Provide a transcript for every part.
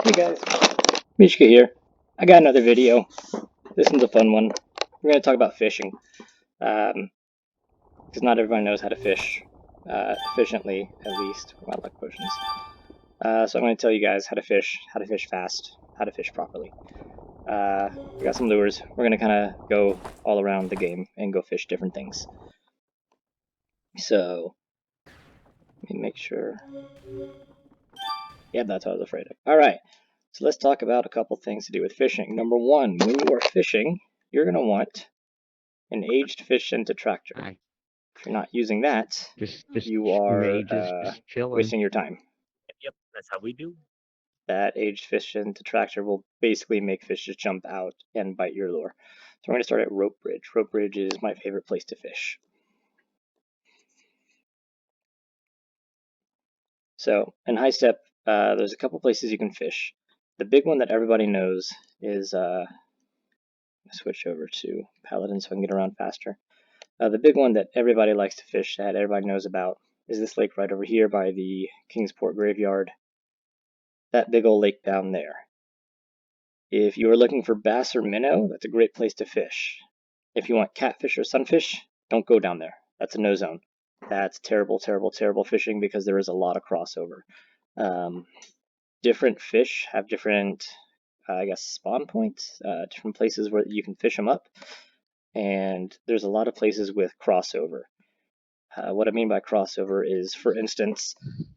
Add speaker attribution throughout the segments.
Speaker 1: Hey guys, Mishka here. I got another video. This one's a fun one. We're going to talk about fishing. Because not everybody knows how to fish efficiently, at least, with my luck potions. So I'm going to tell you guys how to fish fast, how to fish properly. We got some lures. We're going to kind of go all around the game and go fish different things. So, let me make sure. Yeah, that's what I was afraid of. Alright, so let's talk about a couple things to do with fishing. Number one, when you are fishing, you're going to want an aged fish into tractor. If you're not using that, you are wasting your time.
Speaker 2: Yep, that's how we do.
Speaker 1: That aged fish into tractor will basically make fish just jump out and bite your lure. So we're going to start at Rope Bridge. Rope Bridge is my favorite place to fish. So in High Step, there's a couple places you can fish. The big one that everybody knows is, switch over to Paladin so I can get around faster. The big one that everybody likes to fish, that everybody knows about, is this lake right over here by the Kingsport Graveyard. That big old lake down there. If you are looking for bass or minnow, that's a great place to fish. If you want catfish or sunfish, don't go down there. That's a no zone. That's terrible, terrible, terrible fishing because there is a lot of crossover. Different fish have different, spawn points, different places where you can fish them up. And there's a lot of places with crossover. What I mean by crossover is, for instance,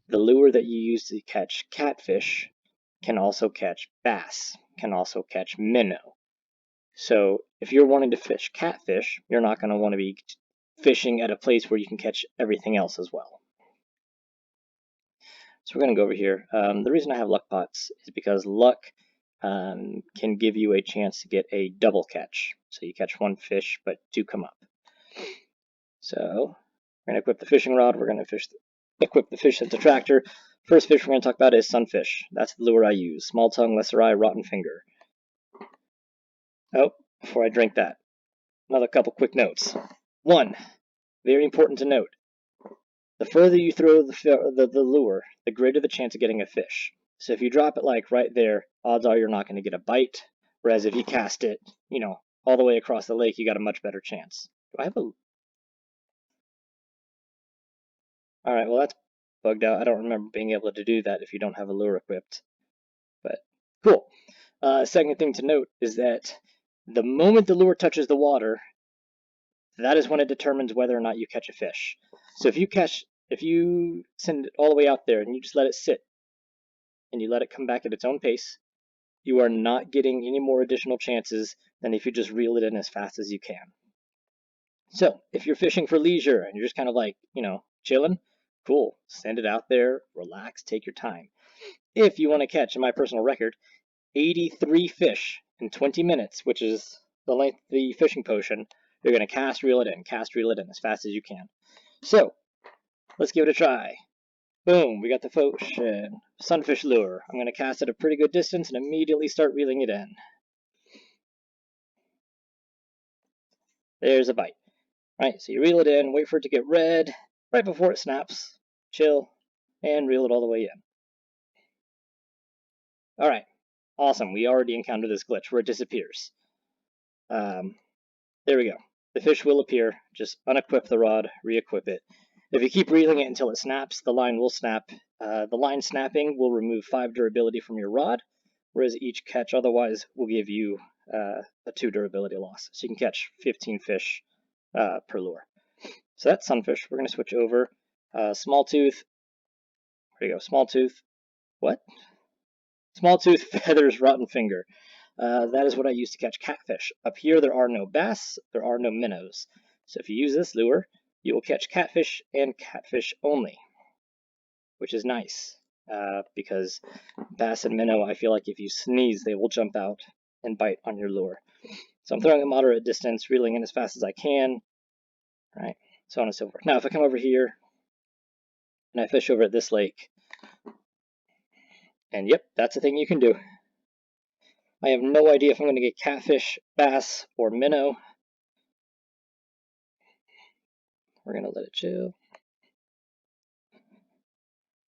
Speaker 1: the lure that you use to catch catfish can also catch bass, can also catch minnow. So if you're wanting to fish catfish, you're not going to want to be fishing at a place where you can catch everything else as well. So we're going to go over here. The reason I have luck pots is because luck can give you a chance to get a double catch. So you catch one fish, but two come up. So we're going to equip the fishing rod. We're going to equip the fish into tractor. First fish we're going to talk about is sunfish. That's the lure I use. Small tongue, lesser eye, rotten finger. Oh, before I drink that, another couple quick notes. One, very important to note. The further you throw the lure, the greater the chance of getting a fish. So if you drop it like right there, odds are you're not going to get a bite. Whereas if you cast it, all the way across the lake, you got a much better chance. Do I have a... Alright, well that's bugged out. I don't remember being able to do that if you don't have a lure equipped. But, cool. Second thing to note is that the moment the lure touches the water, that is when it determines whether or not you catch a fish. So if you send it all the way out there and you just let it sit, and you let it come back at its own pace, you are not getting any more additional chances than if you just reel it in as fast as you can. So if you're fishing for leisure and you're just kind of like, chilling, cool, send it out there, relax, take your time. If you want to catch, in my personal record, 83 fish in 20 minutes, which is the length of the fishing potion, you're going to cast, reel it in as fast as you can. So, let's give it a try. Boom, we got the potion. Sunfish lure. I'm going to cast at a pretty good distance and immediately start reeling it in. There's a bite. Right, so you reel it in, wait for it to get red, right before it snaps, chill, and reel it all the way in. Alright, awesome, we already encountered this glitch where it disappears. There we go. The fish will appear, just unequip the rod, re-equip it. If you keep reeling it until it snaps, the line will snap. The line snapping will remove 5 durability from your rod, whereas each catch otherwise will give you a 2 durability loss. So you can catch 15 fish per lure. So that's sunfish. We're going to switch over. Small tooth. Where do you go? Small tooth. What? Small tooth, feathers, rotten finger. That is what I use to catch catfish. Up here there are no bass, there are no minnows. So if you use this lure, you will catch catfish and catfish only, which is nice. Because bass and minnow, I feel like if you sneeze, they will jump out and bite on your lure. So I'm throwing a moderate distance, reeling in as fast as I can. Right, so on and so forth. Now if I come over here and I fish over at this lake, and yep, that's a thing you can do. I have no idea if I'm going to get catfish, bass, or minnow. We're going to let it chill.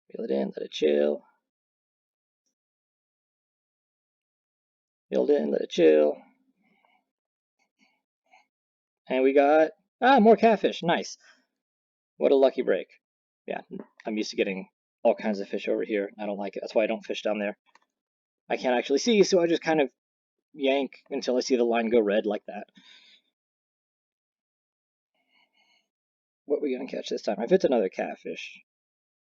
Speaker 1: Reel it in, let it chill. Build in, let it chill. And we got, more catfish. Nice. What a lucky break. Yeah, I'm used to getting all kinds of fish over here. I don't like it. That's why I don't fish down there. I can't actually see, so I just kind of yank until I see the line go red like that. What are we going to catch this time? If it's another catfish.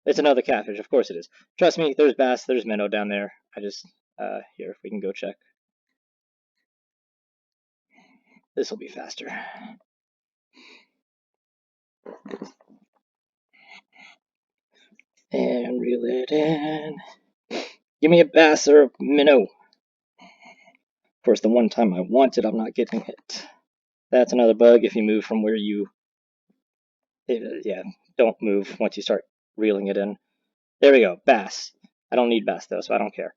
Speaker 1: It's another catfish, of course it is. Trust me, there's bass, there's minnow down there. I just, here, if we can go check. This will be faster. And reel it in. Give me a bass or a minnow. Of course, the one time I want it, I'm not getting it. That's another bug if you move from where you... yeah, don't move once you start reeling it in. There we go, bass. I don't need bass though, so I don't care.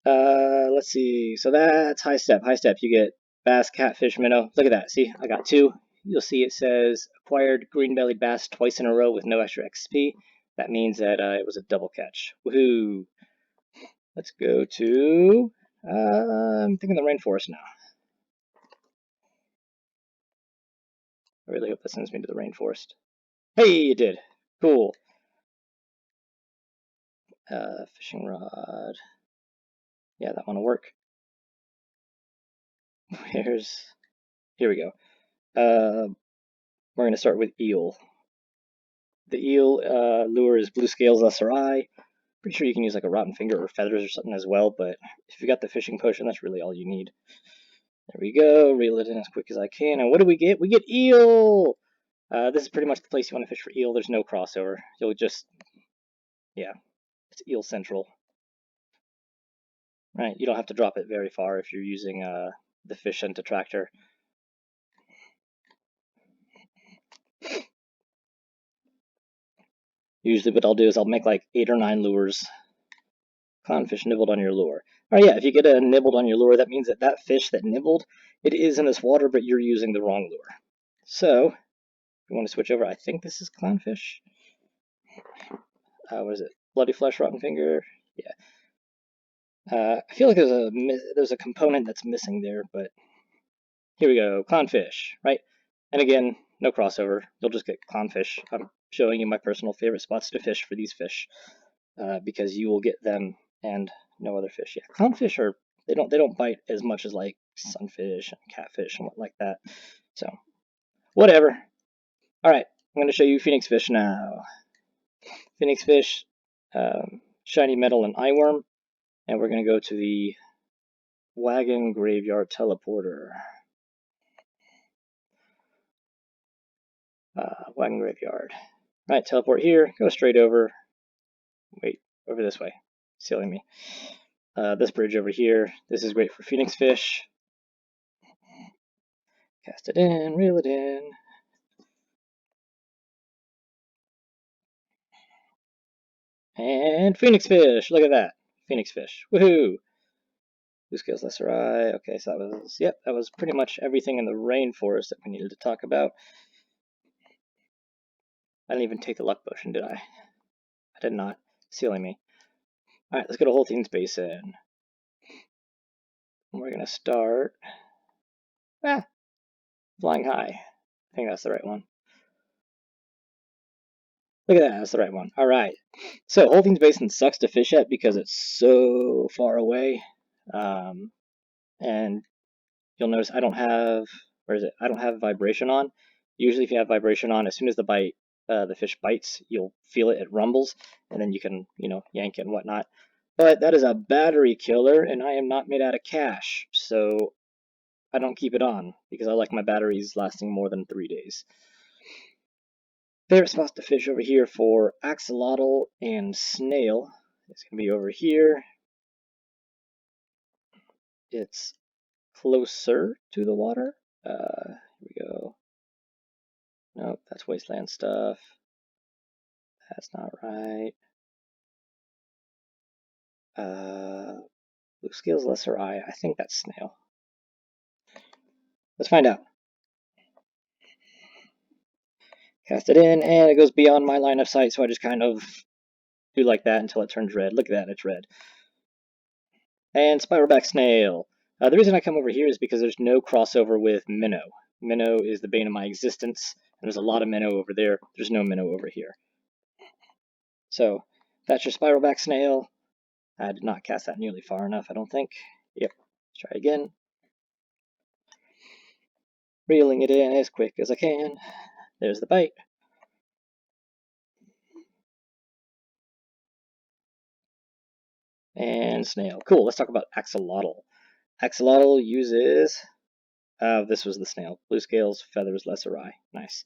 Speaker 1: Let's see. So that's high step. High step, you get bass, catfish, minnow. Look at that. See, I got 2. You'll see it says acquired green-bellied bass twice in a row with no extra XP. That means that it was a double catch. Woohoo! Let's go to... I'm thinking the rainforest now. I really hope that sends me to the rainforest. Hey, it did. Cool. Fishing rod. Yeah, that one will work. Here we go. We're going to start with eel. The eel lure is blue scales SRI. Pretty sure you can use like a rotten finger or feathers or something as well, but if you got the fishing potion, that's really all you need. There we go. Reel it in as quick as I can. And what do we get? We get eel! This is pretty much the place you want to fish for eel. There's no crossover. You'll just, yeah, it's eel central. Right, you don't have to drop it very far if you're using the Efishently attractor. Usually what I'll do is I'll make like 8 or 9 lures. Clownfish nibbled on your lure. Alright, yeah, if you get a nibbled on your lure, that means that that fish that nibbled, it is in this water, but you're using the wrong lure. So, we want to switch over. I think this is clownfish. What is it? Bloody flesh, rotten finger. Yeah. I feel like there's a component that's missing there, but here we go. Clownfish, right? And again, no crossover. You'll just get clownfish. I'm showing you my personal favorite spots to fish for these fish, because you will get them and no other fish. Yeah, clownfish are they don't bite as much as like sunfish and catfish and what like that. So whatever. All right, I'm going to show you phoenix fish now. Phoenix fish, shiny metal and eye worm, and we're going to go to the wagon graveyard teleporter. Wagon graveyard. All right, teleport here. Go straight over. Wait, over this way. Silly me. This bridge over here. This is great for phoenix fish. Cast it in, reel it in. And phoenix fish. Look at that. Phoenix fish. Woohoo! Blue scales lesser eye. Okay, so that was pretty much everything in the rainforest that we needed to talk about. I didn't even take the luck potion, did I? I did not. Silly me. Alright, let's go to Holtein's Basin. We're gonna start flying high. I think that's the right one. Look at that, that's the right one. Alright. So Holtein's Basin sucks to fish at because it's so far away. And you'll notice I don't have, I don't have vibration on. Usually if you have vibration on, as soon as the fish bites, you'll feel it, it rumbles, and then you can, yank it and whatnot. But that is a battery killer, and I am not made out of cash, so I don't keep it on, because I like my batteries lasting more than 3 days. Favorite spots to fish over here for axolotl and snail. It's going to be over here. It's closer to the water. Here we go. Nope, that's wasteland stuff. That's not right. Blue scales lesser eye. I think that's snail. Let's find out. Cast it in, and it goes beyond my line of sight, so I just kind of do like that until it turns red. Look at that, it's red. And Spiralback Snail. The reason I come over here is because there's no crossover with Minnow. Minnow is the bane of my existence, and there's a lot of Minnow over there. There's no Minnow over here. So that's your Spiralback Snail. I did not cast that nearly far enough, I don't think. Yep, let's try again. Reeling it in as quick as I can. There's the bite. And snail. Cool, let's talk about axolotl. Axolotl uses... this was the snail. Blue scales, feathers, lesser eye. Nice.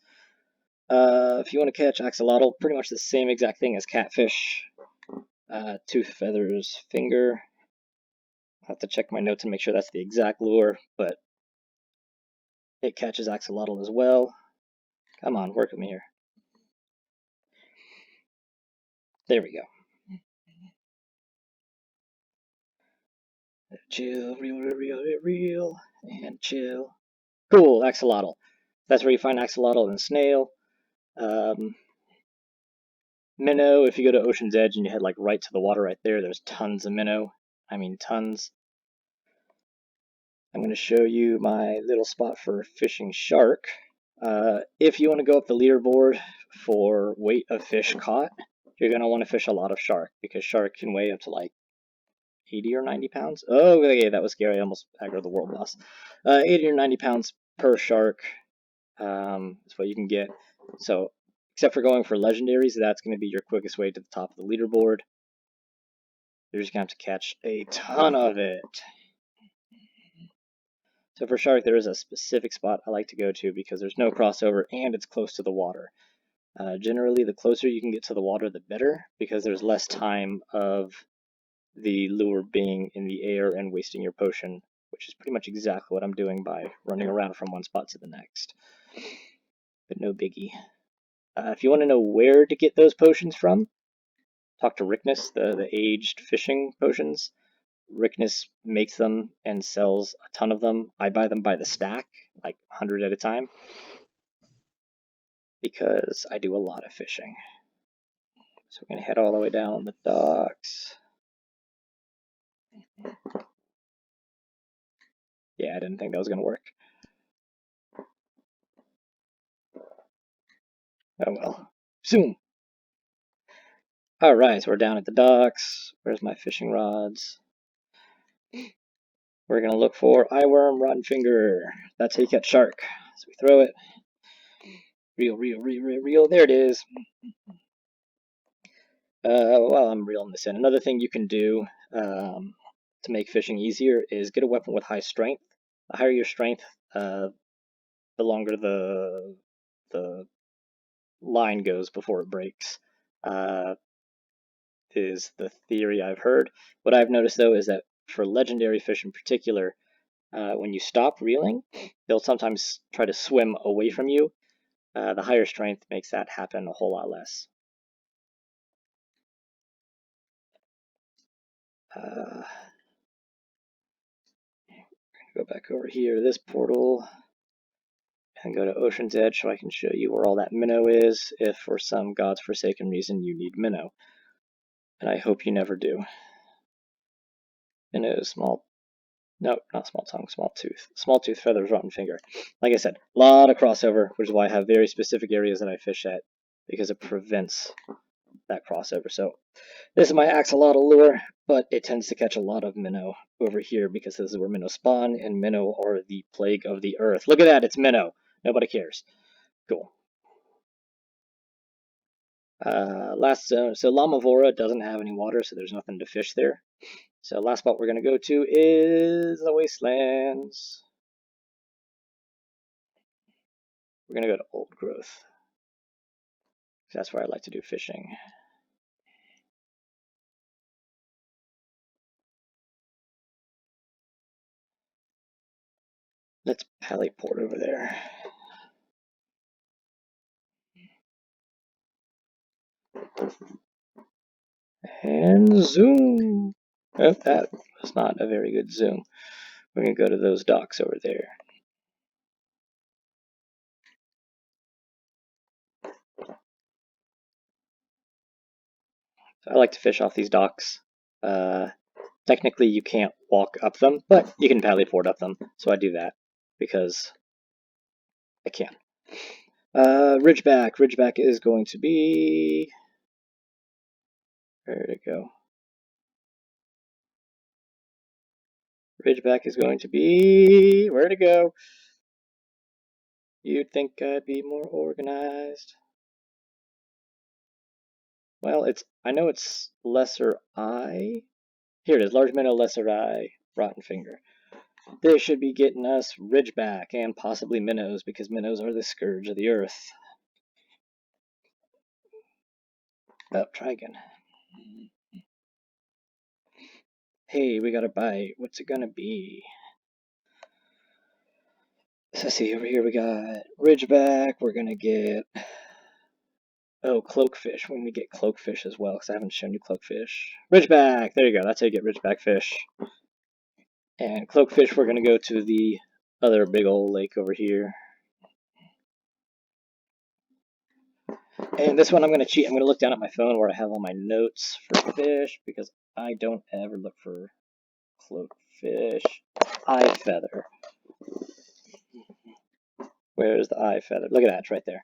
Speaker 1: If you want to catch axolotl, pretty much the same exact thing as catfish. Tooth, feathers, finger. I'll have to check my notes and make sure that's the exact lure, but it catches axolotl as well. Come on, work with me here. There we go. Chill, reel, and chill. Cool, axolotl. That's where you find axolotl and snail. Minnow, if you go to Ocean's Edge and you head like right to the water right there, there's tons of minnow. I mean tons. I'm going to show you my little spot for fishing shark. If you want to go up the leaderboard for weight of fish caught, you're going to want to fish a lot of shark, because shark can weigh up to like 80 or 90 pounds. Oh, okay, that was scary. I almost aggroed the world boss. 80 or 90 pounds per shark is what you can get. So, except for going for legendaries, that's going to be your quickest way to the top of the leaderboard. You're just going to have to catch a ton of it. So for shark, there is a specific spot I like to go to because there's no crossover and it's close to the water. Generally, the closer you can get to the water, the better, because there's less time of the lure being in the air and wasting your potion, which is pretty much exactly what I'm doing by running around from one spot to the next. But no biggie. If you want to know where to get those potions from, talk to Rickness, the aged fishing potions. Rickness makes them and sells a ton of them. I buy them by the stack, like 100 at a time, because I do a lot of fishing. So we're going to head all the way down the docks. Yeah, I didn't think that was going to work. Oh well. Zoom! Alright, so we're down at the docks. Where's my fishing rods? We're going to look for eyeworm, rotten finger. That's how you catch shark. So we throw it. Reel. There it is. While I'm reeling this in, another thing you can do to make fishing easier is get a weapon with high strength. The higher your strength, the longer the line goes before it breaks. Is the theory I've heard. What I've noticed though is that for legendary fish in particular, when you stop reeling, they'll sometimes try to swim away from you. The higher strength makes that happen a whole lot less. Go back over here to this portal and go to Ocean's Edge so I can show you where all that minnow is if for some god's forsaken reason you need minnow. And I hope you never do. Minnow, small, no, not small tongue, small tooth. Small tooth, feathers, rotten finger. Like I said, a lot of crossover, which is why I have very specific areas that I fish at, because it prevents that crossover. So this is my axolotl lure, but it tends to catch a lot of minnow over here because this is where minnow spawn, and minnow are the plague of the earth. Look at that, it's minnow. Nobody cares. Cool. Last zone, so Lamavora doesn't have any water, so there's nothing to fish there. So last spot we're going to go to is the Wastelands. We're going to go to Old Growth. That's where I like to do fishing. Let's Pallyport over there. And zoom. Oh, that was not a very good zoom. We're going to go to those docks over there. So I like to fish off these docks. Technically, you can't walk up them, but you can paddleboard up them. So I do that because I can. Ridgeback. Ridgeback is going to be... Where did it go? Ridgeback is going to be... Where'd it go? You'd think I'd be more organized. Well, I know it's lesser eye. Here it is, large minnow, lesser eye, rotten finger. They should be getting us ridgeback and possibly minnows because minnows are the scourge of the earth. Oh, try again. Hey, we got a bite. What's it gonna be? So let's see, over here we got ridgeback. We're gonna get... Oh, cloakfish. We're gonna get cloakfish as well because I haven't shown you cloakfish. Ridgeback! There you go. That's how you get ridgeback fish. And cloakfish, we're gonna go to the other big old lake over here. And this one I'm going to cheat. I'm going to look down at my phone where I have all my notes for fish because I don't ever look for cloakfish. Eye feather. Where's the eye feather? Look at that, it's right there.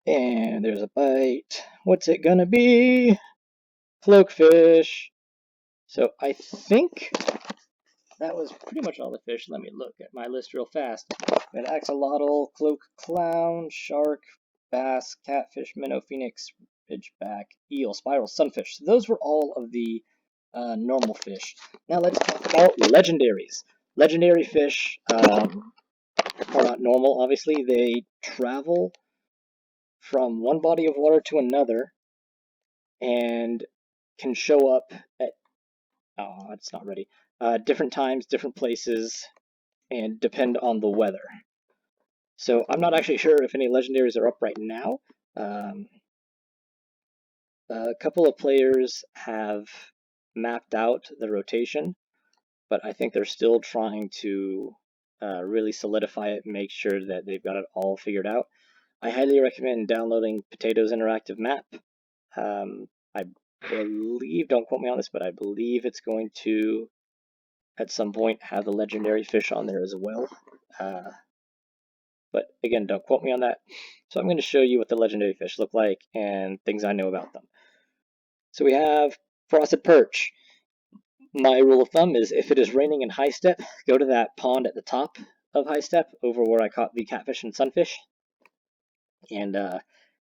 Speaker 1: And there's a bite. What's it going to be? Cloakfish. So I think that was pretty much all the fish. Let me look at my list real fast. We had axolotl, cloak, clown, shark, bass, catfish, minnow, phoenix, ridgeback, eel, spiral, sunfish. So those were all of the normal fish. Now let's talk about legendaries. Legendary fish are not normal, obviously. They travel from one body of water to another and can show up at, oh, it's not ready, different times, different places, and depend on the weather. So I'm not actually sure if any legendaries are up right now. A couple of players have mapped out the rotation, but I think they're still trying to really solidify it and make sure that they've got it all figured out. I highly recommend downloading Potato's interactive map. I believe, don't quote me on this, but I believe it's going to, at some point, have the legendary fish on there as well. But again, don't quote me on that. So I'm going to show you what the legendary fish look like and things I know about them. So we have frosted perch. My rule of thumb is if it is raining in high step, go to that pond at the top of high step over where I caught the catfish and sunfish. And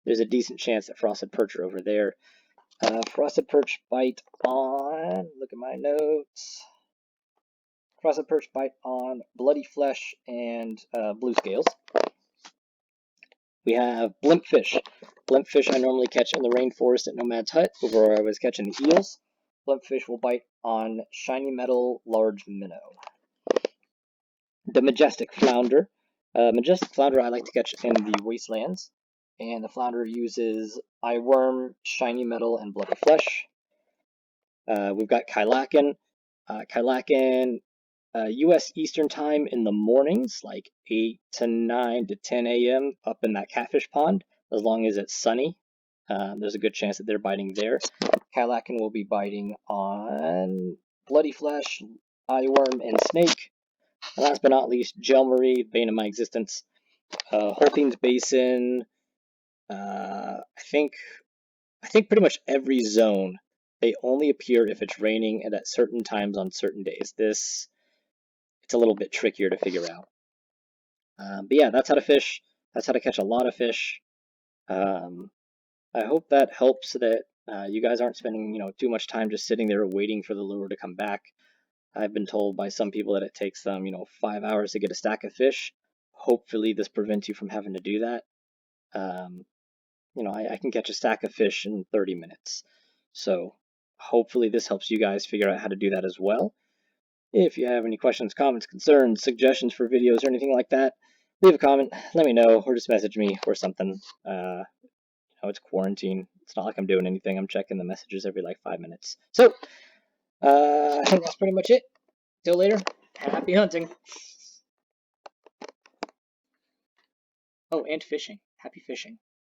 Speaker 1: there's a decent chance that frosted perch are over there. Frosted perch bite on, look at my notes. Frosted perch bite on bloody flesh and blue scales. We have blimpfish. Blimpfish I normally catch in the rainforest at Nomad's Hut, over where I was catching the eels. Blimpfish will bite on shiny metal large minnow. The majestic flounder. Majestic flounder I like to catch in the wastelands, and the flounder uses eye worm, shiny metal, and bloody flesh. We've got kylakin. Kylakin, U.S. Eastern Time in the mornings, like 8 to 9 to 10 a.m. up in that catfish pond, as long as it's sunny. There's a good chance that they're biting there. Kylakin will be biting on bloody flesh, eye worm, and snake. And last but not least, Gelmarie, bane of my existence. Holtein's Basin. I think pretty much every zone. They only appear if it's raining and at certain times on certain days. It's a little bit trickier to figure out. But yeah, that's how to fish. That's how to catch a lot of fish. I hope that helps so that you guys aren't spending too much time just sitting there waiting for the lure to come back. I've been told by some people that it takes them 5 hours to get a stack of fish. Hopefully this prevents you from having to do that. I can catch a stack of fish in 30 minutes. So hopefully this helps you guys figure out how to do that as well. If you have any questions, comments, concerns, suggestions for videos, or anything like that, leave a comment, let me know, or just message me or something. It's quarantine. It's not like I'm doing anything. I'm checking the messages every like 5 minutes. So, I think that's pretty much it. Till later. Happy hunting. Oh, and fishing. Happy fishing.